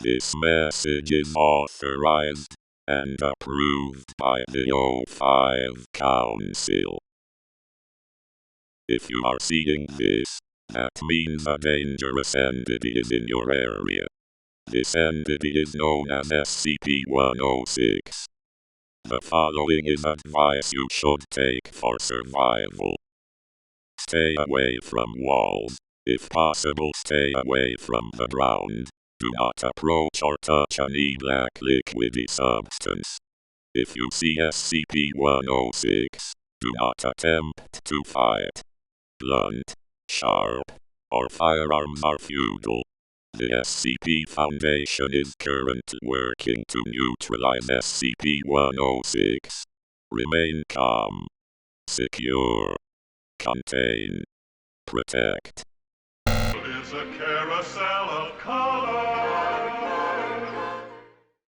This message is authorized and approved by the O5 Council. If you are seeing this, that means a dangerous entity is in your area. This entity is known as SCP-106. The following is advice you should take for survival. Stay away from walls. If possible, stay away from the ground. Do not approach or touch any black liquidy substance. If you see SCP-106, do not attempt to fight. Blunt, sharp, or firearms are futile. The SCP Foundation is currently working to neutralize SCP-106. Remain calm. Secure. Contain. Protect. It's a carousel of color.